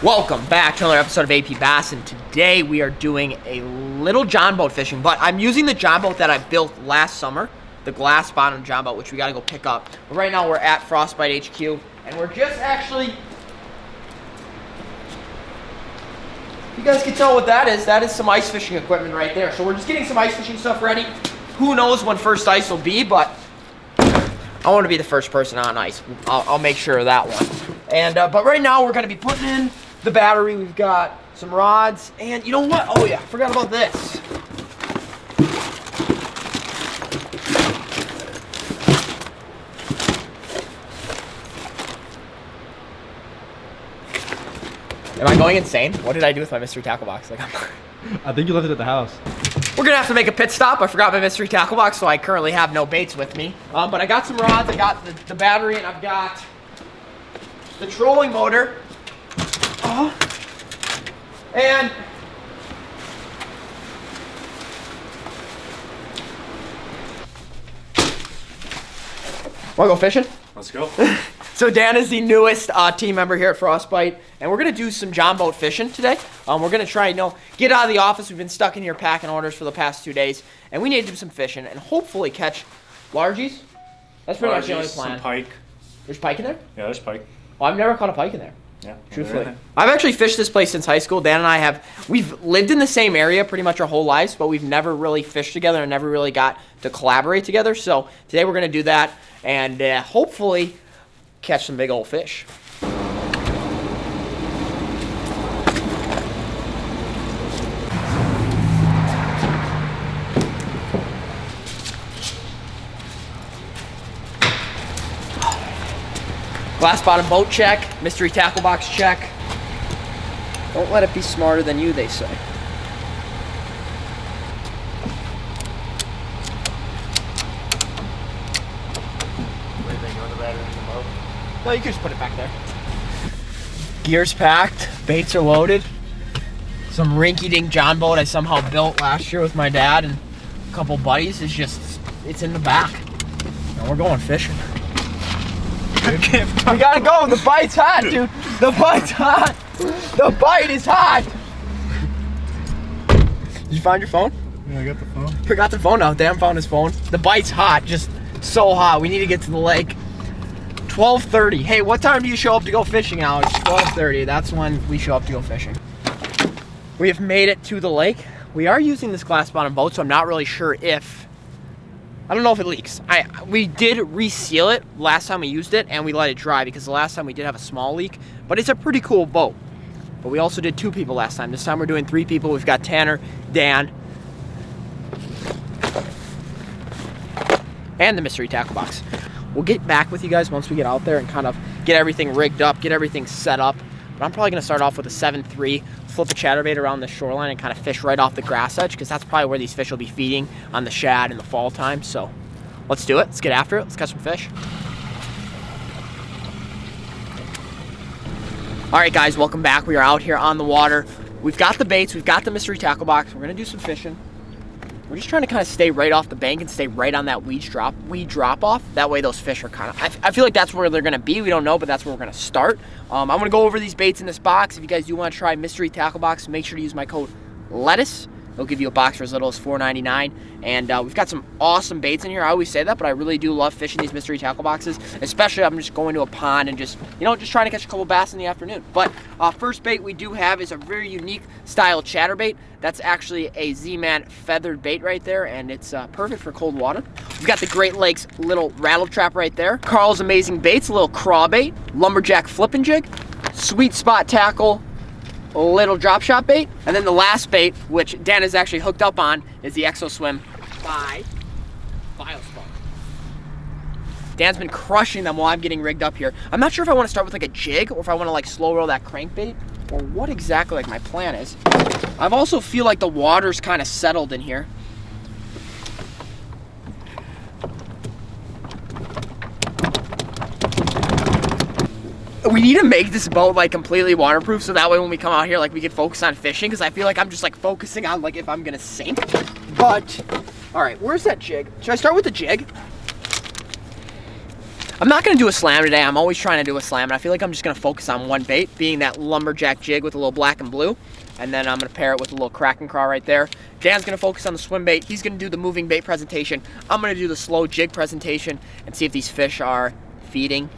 Welcome back to another episode of AP Bass, and today we are doing a little John boat fishing, but I'm using the John boat that I built last summer, the glass bottom John boat, which we gotta go pick up. But right now we're at Frostbite HQ, and we're just actually, if you guys can tell what that is some ice fishing equipment right there. So we're just getting some ice fishing stuff ready. Who knows when first ice will be, but I want to be the first person on ice. I'll make sure of that one. And but right now we're gonna be putting in the battery. We've got some rods, and you know what? Oh yeah, I forgot about this. Am I going insane? What did I do with my mystery tackle box? Like, I think you left it at the house. We're gonna have to make a pit stop. I forgot my mystery tackle box, so I currently have no baits with me. But I got some rods, I got the battery, and I've got the trolling motor. And wanna go fishing? Let's go. So Dan is the newest team member here at Frostbite, and we're gonna do some John boat fishing today. We're gonna try, get out of the office. We've been stuck in here packing orders for the past 2 days, and we need to do some fishing and hopefully catch largies. That's pretty much the only plan. Some pike. There's pike in there? Yeah, there's pike. Well, I've never caught a pike in there. Yeah, truthfully. I've actually fished this place since high school. Dan and I we've lived in the same area pretty much our whole lives, but we've never really fished together and never really got to collaborate together. So today we're gonna do that and hopefully catch some big old fish. Glass bottom boat check, mystery tackle box check. Don't let it be smarter than you, they say. No, you can just put it back there. Gears packed, baits are loaded. Some rinky-dink John boat I somehow built last year with my dad and a couple buddies it's in the back. And we're going fishing. We gotta go, the bite's hot, dude. The bite's hot. The bite is hot. Did you find your phone? Yeah, I got the phone. Forgot the phone now. Dan found his phone. The bite's hot, just so hot. We need to get to the lake. 12:30. Hey, what time do you show up to go fishing, Alex? 12:30. That's when we show up to go fishing. We have made it to the lake. We are using this glass bottom boat, so I'm not really sure if, I don't know if it leaks. We did reseal it last time we used it, and we let it dry because the last time we did have a small leak, but it's a pretty cool boat. But we also did 2 people last time. This time we're doing 3 people. We've got Tanner, Dan, and the mystery tackle box. We'll get back with you guys once we get out there and kind of get everything rigged up, get everything set up. But I'm probably gonna start off with a 7-3, flip a chatterbait around the shoreline and kind of fish right off the grass edge because that's probably where these fish will be feeding on the shad in the fall time. So let's do it, let's get after it, let's catch some fish. All right guys, welcome back. We are out here on the water. We've got the baits, we've got the mystery tackle box. We're gonna do some fishing. We're just trying to kind of stay right off the bank and stay right on that weed drop off. That way those fish are kind of, I feel like that's where they're gonna be. We don't know, but that's where we're gonna start. I'm gonna go over these baits in this box. If you guys do wanna try mystery tackle box, make sure to use my code LETTUCE. They'll give you a box for as little as $4.99. And we've got some awesome baits in here. I always say that, but I really do love fishing these mystery tackle boxes, especially I'm just going to a pond and just trying to catch a couple bass in the afternoon. But first bait we do have is a very unique style chatterbait. That's actually a Z-Man feathered bait right there, and it's perfect for cold water. We've got the Great Lakes little rattle trap right there. Carl's Amazing Baits, a little craw bait, lumberjack flippin' jig, sweet spot tackle, a little drop shot bait, and then the last bait, which Dan is actually hooked up on, is the Exo Swim by Biospark. Dan's been crushing them while I'm getting rigged up here. I'm not sure if I want to start with like a jig or if I want to like slow roll that crankbait or what exactly like my plan is. I also feel like the water's kind of settled in here. We need to make this boat like completely waterproof so that way when we come out here like we can focus on fishing, because I feel like I'm just like focusing on like if I'm gonna sink. But all right, where's that jig? Should I start with the jig? I'm not going to do a slam today. I'm always trying to do a slam, and I feel like I'm just going to focus on one bait, being that lumberjack jig with a little black and blue, and then I'm going to pair it with a little Kraken craw right there. Dan's going to focus on the swim bait. He's going to do the moving bait presentation. I'm going to do the slow jig presentation and see if these fish are feeding,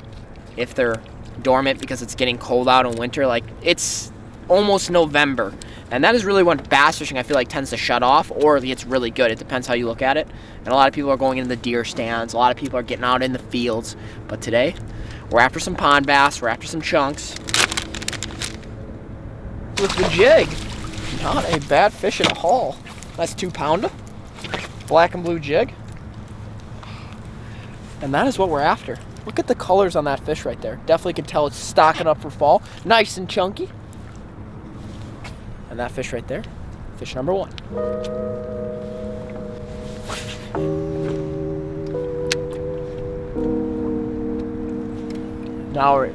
if they're dormant because it's getting cold out in winter. Like, it's almost November, and that is really when bass fishing, I feel like, tends to shut off, or it's really good. It depends how you look at it. And a lot of people are going into the deer stands. A lot of people are getting out in the fields. But today, we're after some pond bass. We're after some chunks with the jig. Not a bad fish at all. That's 2-pounder, black and blue jig, and that is what we're after. Look at the colors on that fish right there. Definitely can tell it's stocking up for fall. Nice and chunky. And that fish right there, fish number 1.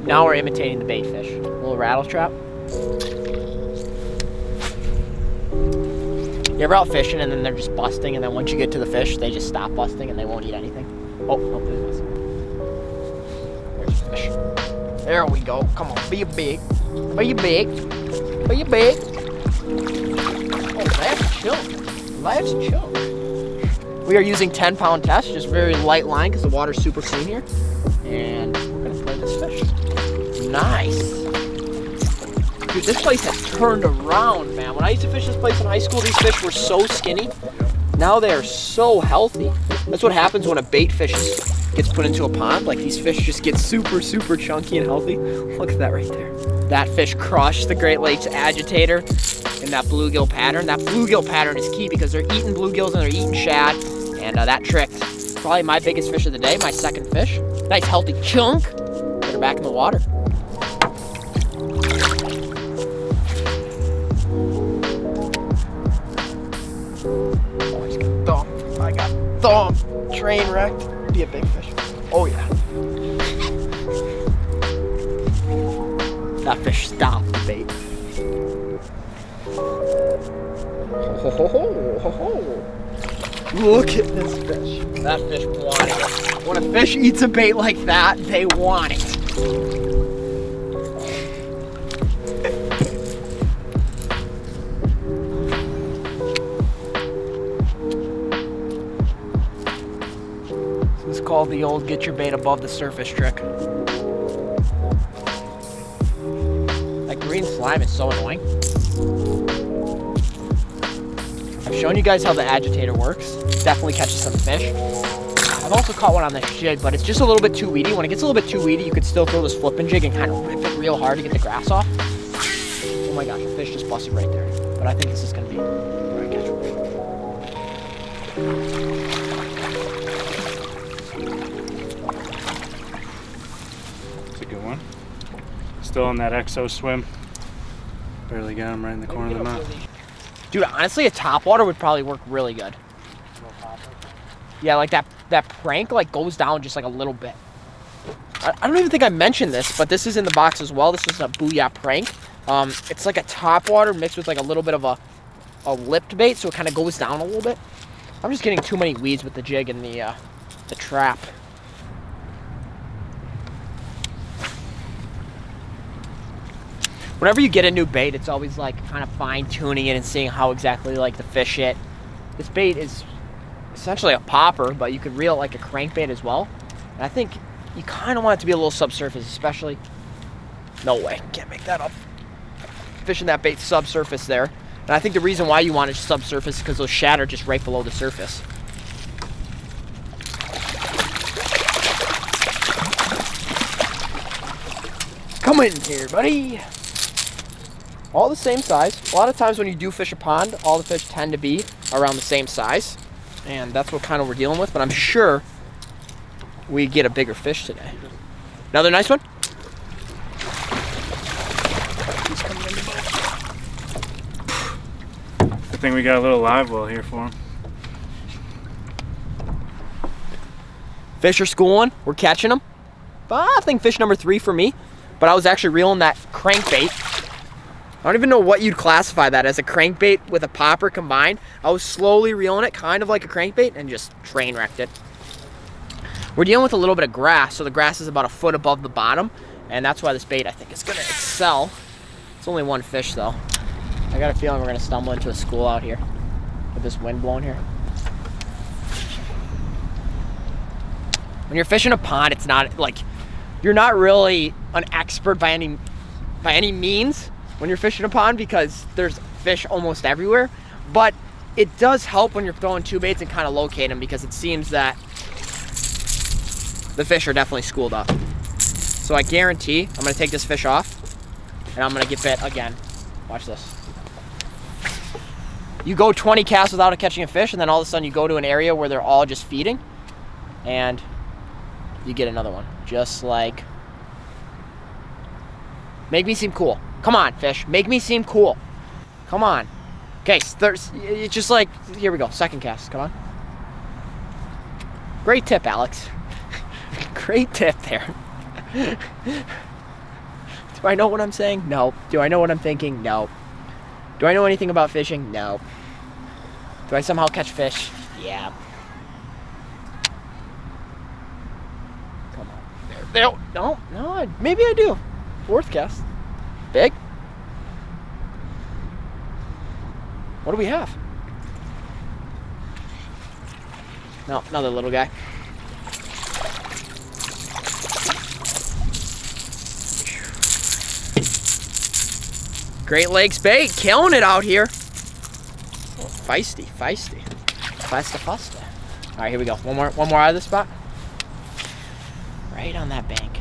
Now we're imitating the bait fish. A little rattle trap. You ever out fishing and then they're just busting, and then once you get to the fish, they just stop busting and they won't eat anything? Oh, there's the fish. There we go. Come on, be big. Be big. Be big. Oh, that's chill. That's chill. We are using 10-pound test, just very light line because the water's super clean here. And we're gonna play this fish. Nice. Dude, this place has turned around, man. When I used to fish this place in high school, these fish were so skinny. Now they are so healthy. That's what happens when a bait fish gets put into a pond. Like, these fish just get super, super chunky and healthy. Look at that right there. That fish crushed the Great Lakes agitator in that bluegill pattern. That bluegill pattern is key because they're eating bluegills and they're eating shad. And that tricked probably my biggest fish of the day, my second fish. Nice healthy chunk. Put her back in the water. Oh, he's got thumped. I got thumped. Train wrecked. Be a big fish. Oh yeah. That fish stopped the bait. Ho, ho, ho, ho, ho. Look at this fish. That fish wanted it. When a fish eats a bait like that, they want it. This is called the old get your bait above the surface trick. That green slime is so annoying. I've shown you guys how the agitator works. Definitely catches some fish. I've also caught one on this jig, but it's just a little bit too weedy. When it gets a little bit too weedy, you could still throw this flipping jig and kind of rip it real hard to get the grass off. Oh my gosh, the fish just busted right there. But I think this is going to be where I catch a fish. It's a good one. Still on that exo swim. Barely got him right in the corner of the mouth. Dude, honestly, a topwater would probably work really good. Yeah, like that prank like goes down just like a little bit. I don't even think I mentioned this, but this is in the box as well. This is a Booyah prank. It's like a topwater mixed with like a little bit of a lipped bait, so it kind of goes down a little bit. I'm just getting too many weeds with the jig and the trap. Whenever you get a new bait, it's always like kind of fine-tuning it and seeing how exactly like to fish it. This bait is essentially a popper, but you could reel it like a crankbait as well. And I think you kind of want it to be a little subsurface, especially... No way, can't make that up. Fishing that bait subsurface there. And I think the reason why you want it subsurface is because those shad are just right below the surface. Come in here, buddy. All the same size. A lot of times when you do fish a pond, all the fish tend to be around the same size. And that's what kind of we're dealing with, but I'm sure we get a bigger fish today. Another nice one. He's coming in the boat. Good thing we got a little live well here for him. Fish are schooling. We're catching them. I think fish number 3 for me, but I was actually reeling that crankbait. I don't even know what you'd classify that as, a crankbait with a popper combined. I was slowly reeling it, kind of like a crankbait, and just train wrecked it. We're dealing with a little bit of grass, so the grass is about a foot above the bottom, and that's why this bait, I think, is gonna excel. It's only one fish, though. I got a feeling we're gonna stumble into a school out here with this wind blowing here. When you're fishing a pond, it's not like, you're not really an expert by any means when you're fishing a pond, because there's fish almost everywhere. But it does help when you're throwing two baits and kind of locate them, because it seems that the fish are definitely schooled up. So I guarantee I'm gonna take this fish off and I'm gonna get bit again. Watch this. You go 20 casts without catching a fish, and then all of a sudden you go to an area where they're all just feeding and you get another one. Just like, make me seem cool. Come on, fish, make me seem cool. Come on. Okay, it's just like, here we go, second cast, come on. Great tip, Alex. Great tip there. Do I know what I'm saying? No. Do I know what I'm thinking? No. Do I know anything about fishing? No. Do I somehow catch fish? Yeah. Come on. There. No, maybe I do. Fourth cast. Big. What do we have? No, another little guy. Great Lakes bait, killing it out here. Oh, feisty. Fasta. All right, here we go. One more out of this spot. Right on that bank.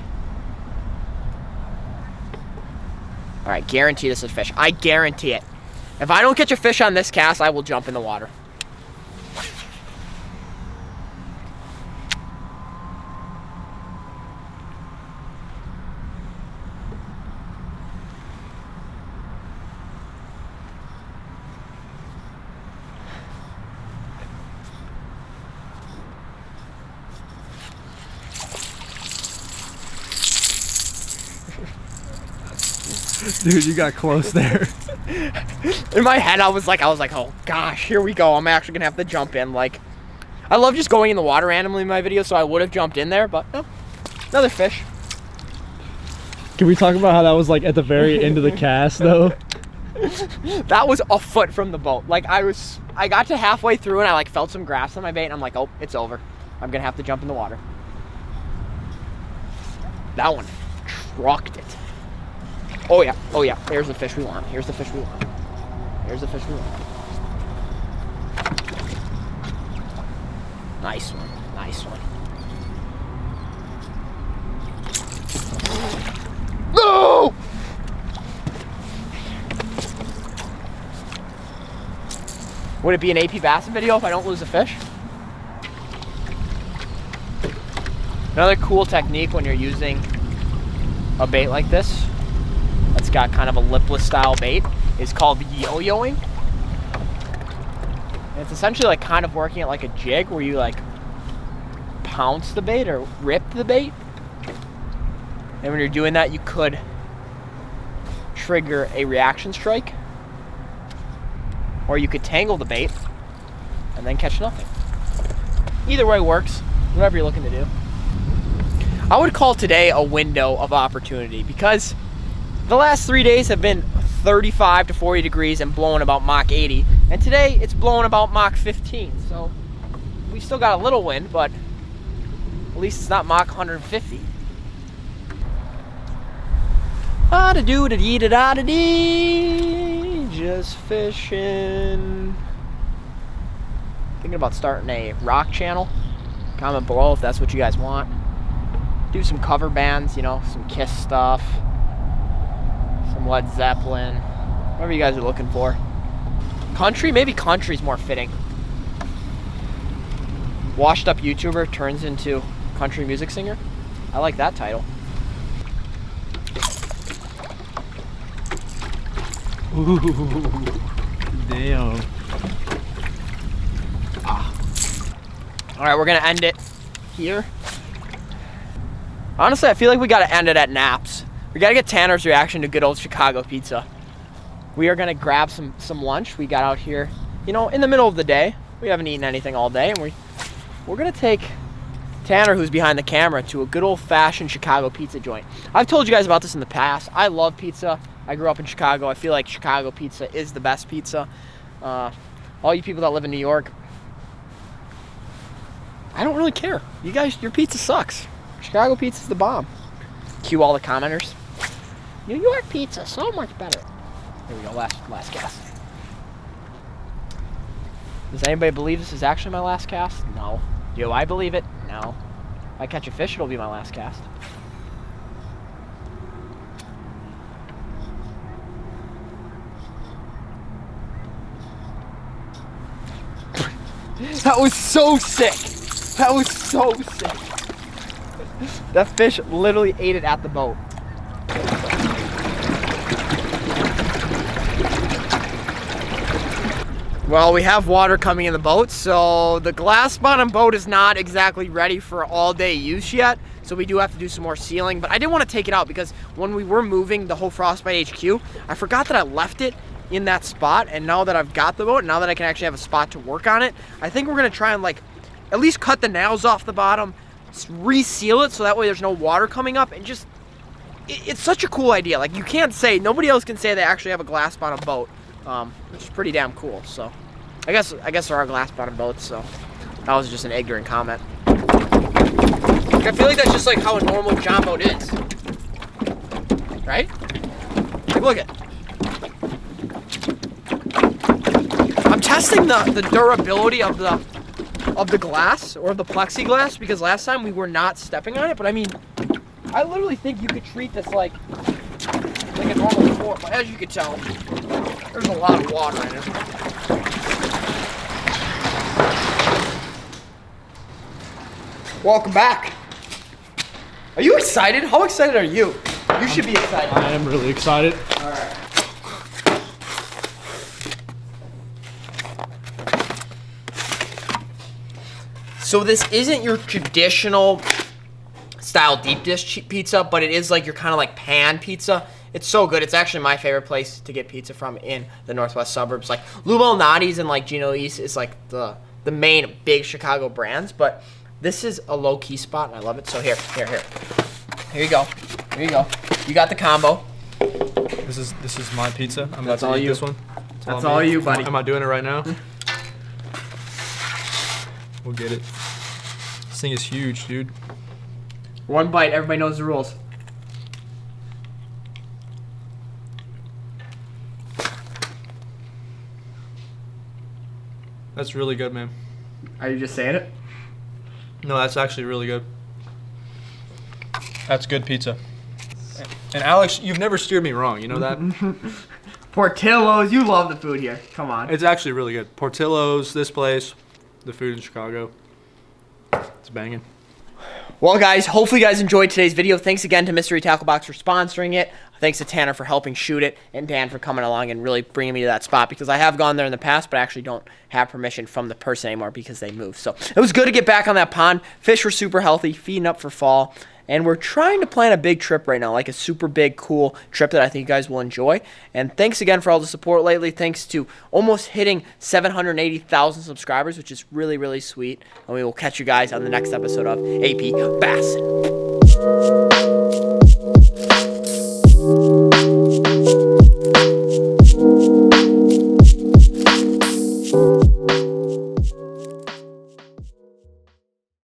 All right, guarantee this is a fish. I guarantee it. If I don't catch a fish on this cast, I will jump in the water. Dude, you got close there. In my head, I was like, oh gosh, here we go. I'm actually gonna have to jump in. Like, I love just going in the water randomly in my videos, so I would have jumped in there, but no, another fish. Can we talk about how that was like at the very end of the cast though? That was a foot from the boat. Like, I got to halfway through and I like felt some grass on my bait, and I'm like, oh, it's over. I'm gonna have to jump in the water. That one trucked it. Oh yeah. Here's the fish we want. Nice one. No! Would it be an AP Bassett video if I don't lose a fish? Another cool technique when you're using a bait like this that's got kind of a lipless style bait is called yo-yoing. And it's essentially like kind of working it like a jig, where you like pounce the bait or rip the bait. And when you're doing that, you could trigger a reaction strike, or you could tangle the bait and then catch nothing. Either way works, whatever you're looking to do. I would call today a window of opportunity, because the last 3 days have been 35 to 40 degrees and blowing about Mach 80. And today it's blowing about Mach 15. So we still got a little wind, but at least it's not Mach 150. Ah-da-doo-da-dee-da-da-dee, just fishing. Thinking about starting a rock channel. Comment below if that's what you guys want. Do some cover bands, you know, some Kiss stuff. Some Led Zeppelin, whatever you guys are looking for. Country, maybe country's more fitting. Washed up YouTuber turns into country music singer. I like that title. Ooh, damn. All right, we're gonna end it here. Honestly, I feel like we gotta end it at Naps. We gotta get Tanner's reaction to good old Chicago pizza. We are gonna grab some lunch. We got out here, you know, in the middle of the day. We haven't eaten anything all day, and we're gonna take Tanner, who's behind the camera, to a good old-fashioned Chicago pizza joint. I've told you guys about this in the past. I love pizza. I grew up in Chicago. I feel like Chicago pizza is the best pizza. All you people that live in New York, I don't really care. You guys, your pizza sucks. Chicago pizza's the bomb. Cue all the commenters. New York pizza, so much better. Here we go, last cast. Does anybody believe this is actually my last cast? No. Do I believe it? No. If I catch a fish, it'll be my last cast. That was so sick. That was so sick. That fish literally ate it at the boat. Well, we have water coming in the boat, so the glass bottom boat is not exactly ready for all day use yet, so we do have to do some more sealing. But I didn't want to take it out because when we were moving the whole Frostbite HQ, I forgot that I left it in that spot, and now that I've got the boat, now that I can actually have a spot to work on it, I think we're gonna try and like at least cut the nails off the bottom, reseal it so that way there's no water coming up, and just it's such a cool idea. Like, you can't say, nobody else can say they actually have a glass bottom boat, which is pretty damn cool. So I guess there are glass bottom boats, so that was just an ignorant comment. I feel like that's just like how a normal John boat is, right? Like, look at. I'm testing the durability of the glass or the plexiglass because last time we were not stepping on it. But I mean, I literally think you could treat this like a normal sport. But as you can tell, there's a lot of water in it. Welcome back. Are you excited? How excited are you? You should be excited. I am really excited. All right. So this isn't your traditional style deep dish pizza, but it is like your kind of like pan pizza. It's so good. It's actually my favorite place to get pizza from in the northwest suburbs. Like Lou Malnati's and like Gino East is like the main big Chicago brands, but this is a low key spot and I love it. So here you go. Here you go. You got the combo. This is my pizza. I'm That's about all to eat you. this one. That's all you, buddy. Am I doing it right now? We'll get it. This thing is huge, dude. One bite. Everybody knows the rules. That's really good, man. Are you just saying it? No, that's actually really good. That's good pizza. And Alex, you've never steered me wrong. You know that? Portillo's. You love the food here. Come on. It's actually really good. Portillo's, this place, the food in Chicago. It's banging. Well, guys, hopefully you guys enjoyed today's video. Thanks again to Mystery Tackle Box for sponsoring it. Thanks to Tanner for helping shoot it, and Dan for coming along and really bringing me to that spot, because I have gone there in the past, but I actually don't have permission from the person anymore because they moved. So it was good to get back on that pond. Fish were super healthy, feeding up for fall, and we're trying to plan a big trip right now, like a super big, cool trip that I think you guys will enjoy. And thanks again for all the support lately. Thanks to almost hitting 780,000 subscribers, which is really, really sweet. And we will catch you guys on the next episode of AP Bassin.